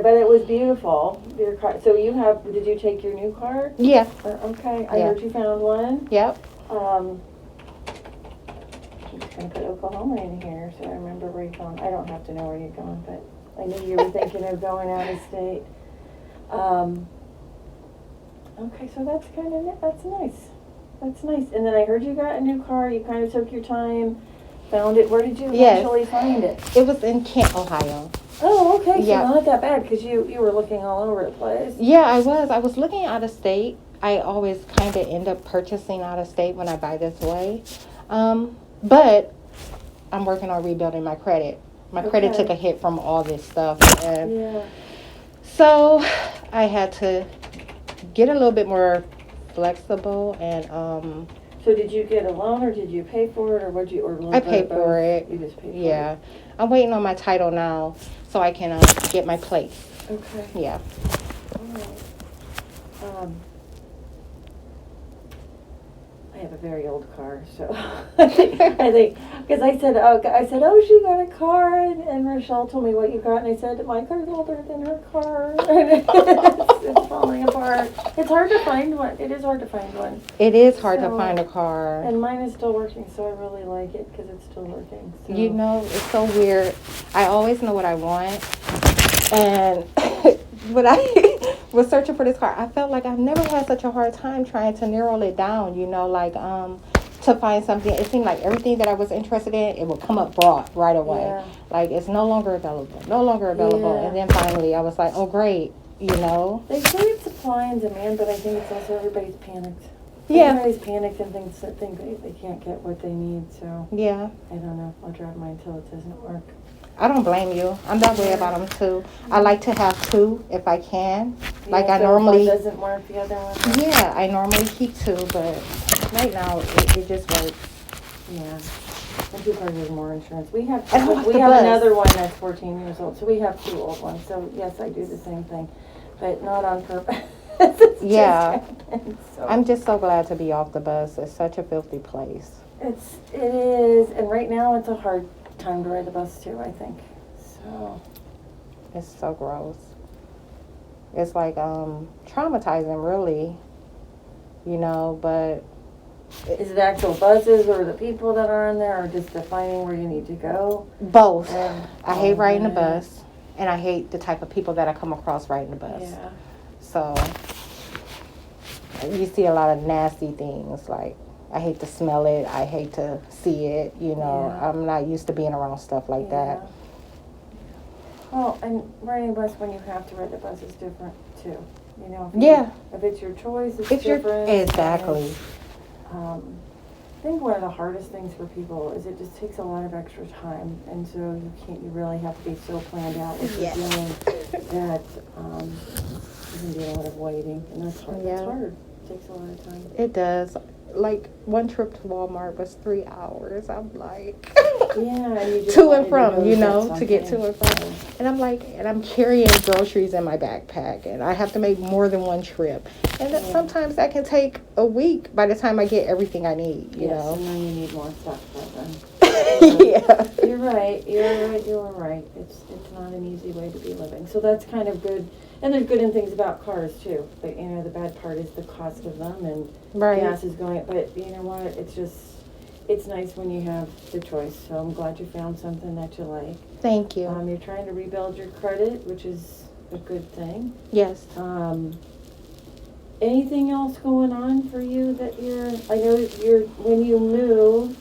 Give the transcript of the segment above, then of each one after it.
But it was beautiful. Your car. So did you take your new car? Yeah. Okay. I heard you found one. Yep. I'm just going to put Oklahoma in here so I remember where you're going. I don't have to know where you're going, but I knew you were thinking of going out of state. Okay, so that's nice. That's nice. And then I heard you got a new car. You kind of took your time, found it. Where did you actually find it? It was in Kent, Ohio. Oh, okay. So not that bad because you were looking all over the place. Yeah, I was. I was looking out of state. I always kind of end up purchasing out of state when I buy this way. But I'm working on rebuilding my credit. My credit took a hit from all this stuff. And so I had to get a little bit more flexible and So did you get a loan or did you pay for it or I paid for it. You just paid for it? Yeah. I'm waiting on my title now so I can get my place. Okay. Yeah. All right. I have a very old car, so I think because I said, oh, she got a car, and Rochelle told me what you got, and I said, my car's older than her car, it's falling apart. It's hard to find one. It is hard to find one. It is hard to find a car. And mine is still working, so I really like it because it's still working. So. You know, it's so weird. I always know what I want, and when I was searching for this car, I felt like I've never had such a hard time trying to narrow it down, you know, like to find something. It seemed like everything that I was interested in, it would come up broad right away. Yeah. Like, it's no longer available. Yeah. And then finally I was like, oh, great, you know. They say it's supply and demand, but I think it's also everybody's panicked. Yeah. Everybody's panicked and think they can't get what they need, so. Yeah. I don't know. I'll drive mine until it doesn't work. I don't blame you. I'm that way about them too. I like to have two if I can. Yeah, like so I normally. If one doesn't work, the other one. Yeah, I normally keep two, but right now it just works. Yeah. And two cars is more insurance. We have another one that's 14 years old, so we have two old ones. So yes, I do the same thing, but not on purpose. Yeah. So. I'm just so glad to be off the bus. It's such a filthy place. It is, and right now it's a hard time to ride the bus too, I think. So it's so gross. It's like traumatizing, really, you know. But is it actual buses or the people that are in there, or just defining where you need to go? Both. I hate riding the bus, and I hate the type of people that I come across riding the bus. Yeah. So you see a lot of nasty things. Like, I hate to smell it. I hate to see it. You know, I'm not used to being around stuff like that. Well, and riding a bus when you have to ride the bus is different too. You know. If it's your choice, it's different. Exactly. I think one of the hardest things for people is it just takes a lot of extra time, and so you really have to be so planned out with your doing that you can do a lot of waiting, and that's hard. Yeah. It's hard. It takes a lot of time. It does. Like, one trip to Walmart was 3 hours. I'm like, to and from, you know, to get to and from. And I'm like, and I'm carrying groceries in my backpack, and I have to make more than one trip. And then sometimes that can take a week by the time I get everything I need, you know. And then you need more stuff then. You're right. It's not an easy way to be living. So that's kind of good. And there's good in things about cars too. But you know, the bad part is the cost of them, and gas is going up. But you know what? It's nice when you have the choice. So I'm glad you found something that you like. Thank you. You're trying to rebuild your credit, which is a good thing. Yes. Anything else going on for you that I know when you move,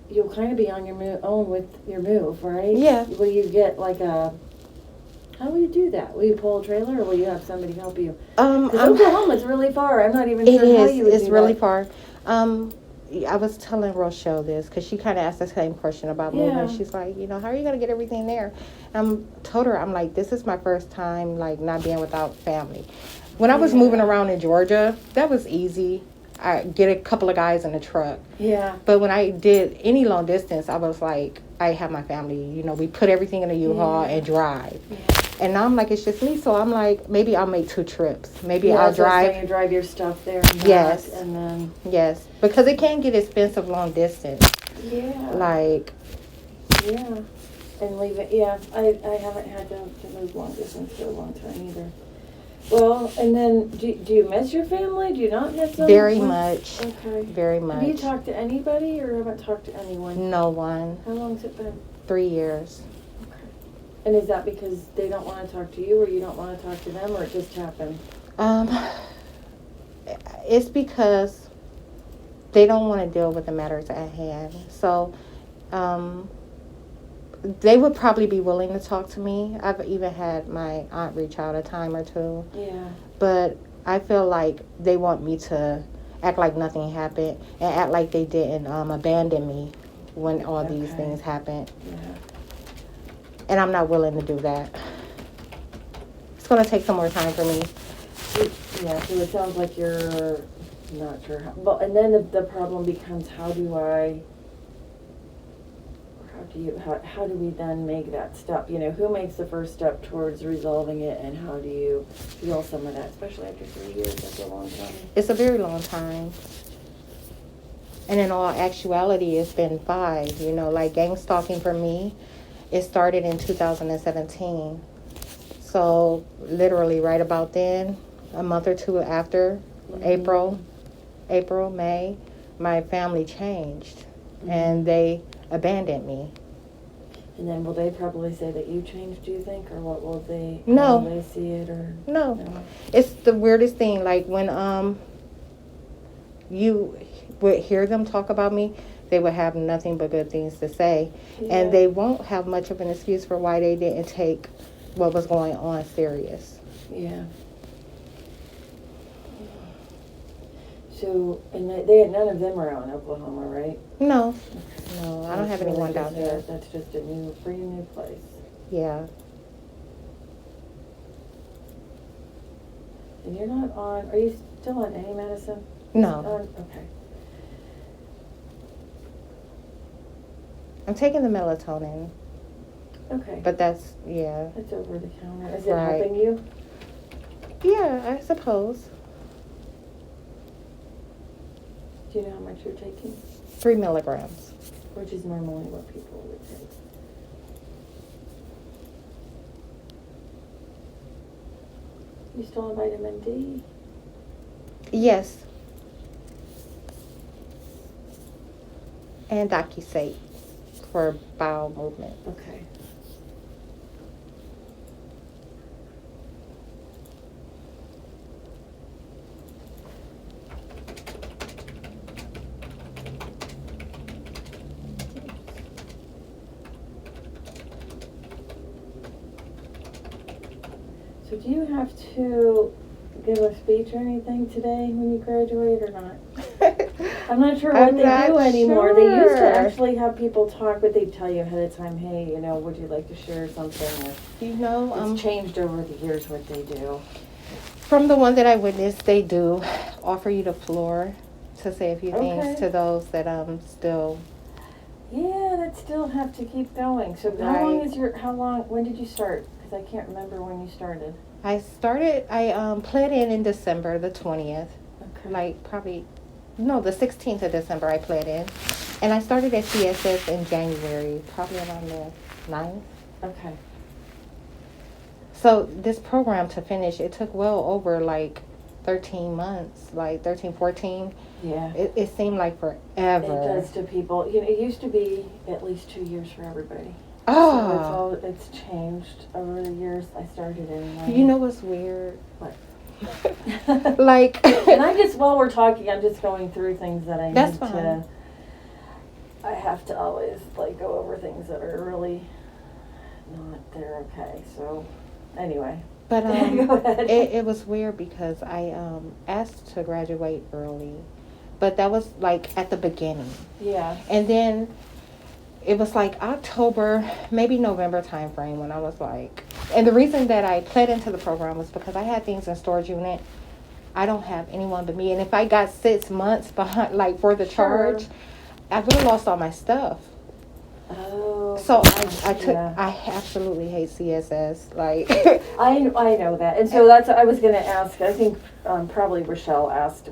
you'll kind of be on your own with your move, right? Yeah. Will you get how will you do that? Will you pull a trailer, or will you have somebody help you? Because Oklahoma's really far. I'm not even sure how you would do that. It is. It's really far. I was telling Rochelle this because she kind of asked the same question about moving. Yeah. She's like, you know, how are you going to get everything there? Told her, I'm like, this is my first time, like, not being without family. When I was moving around in Georgia, that was easy. I get a couple of guys in the truck. Yeah. But when I did any long distance, I was like, I have my family. You know, we put everything in a U-Haul and drive. Yeah. And now I'm like, it's just me. So I'm like, maybe I'll make 2 trips. Maybe I'll drive. So you drive your stuff there. And yes. Back, and then. Yes. Because it can get expensive long distance. Yeah. Like. Yeah. And leave it, yeah, I haven't had to move long distance for a long time either. Well, and then, do you miss your family? Do you not miss them? Very much. Okay. Very much. Have you talked to anybody or haven't talked to anyone? No one. How long's it been? 3 years. Okay. And is that because they don't want to talk to you or you don't want to talk to them or it just happened? It's because they don't want to deal with the matters at hand. So, they would probably be willing to talk to me. I've even had my aunt reach out a time or two. Yeah. But I feel like they want me to act like nothing happened and act like they didn't abandon me when all these things happened. Yeah. And I'm not willing to do that. It's going to take some more time for me. Yeah, so it sounds like you're not sure how. But, and then the problem becomes how do we then make that step? You know, who makes the first step towards resolving it and how do you feel some of that, especially after 3 years? That's a long time. It's a very long time. And in all actuality, it's been 5. You know, like gang stalking for me, it started in 2017. So literally right about then, a month or two after, April, May, my family changed and they abandoned me. And then will they probably say that you changed, do you think? Or what will they, No. how will they see it? Or No. It's the weirdest thing. Like when you would hear them talk about me, they would have nothing but good things to say. Yeah. And they won't have much of an excuse for why they didn't take what was going on serious. Yeah. So, and they none of them are out in Oklahoma, right? No. No, I don't have anyone down here. That's just a brand new place. Yeah. And you're not on, are you still on any medicine? No. Okay. I'm taking the melatonin. Okay. But that's, yeah. It's over the counter. Is it Right. helping you? Yeah, I suppose. Do you know how much you're taking? 3 milligrams. Which is normally what people would take. You still on vitamin D? Yes. And Docusate for bowel movement. Okay. So do you have to give a speech or anything today when you graduate or not? I'm not sure what they do anymore. They used to actually have people talk, but they'd tell you ahead of time, hey, you know, would you like to share something? Or You know, it's changed over the years what they do. from the one that I witnessed, they do offer you the floor to say a few things to those that still. Yeah, that still have to keep going. So how long, when did you start? Because I can't remember when you started. I pled in December the 20th. Okay. Like probably, no, the 16th of December I pled in. And I started at CSS in January, probably around the 9th. Okay. So this program to finish, it took well over like 13 months, like 13, 14. Yeah. It seemed like forever. It does to people. You know, it used to be at least 2 years for everybody. Oh. So it's changed over the years. I started in. You know what's weird? What? Like. And while we're talking, I'm just going through things that I That's need fine. to. I have to always like go over things that are really not there. Okay, so anyway. But Go ahead. it was weird because I asked to graduate early, but that was like at the beginning. Yeah. And then it was like October, maybe November time frame when I was like, and the reason that I pled into the program was because I had things in storage unit. I don't have anyone but me, and if I got 6 months behind, like for the charge, I would have lost all my stuff. Oh. So I absolutely hate CSS. Like I know that, and so that's I was going to ask. I think probably Rochelle asked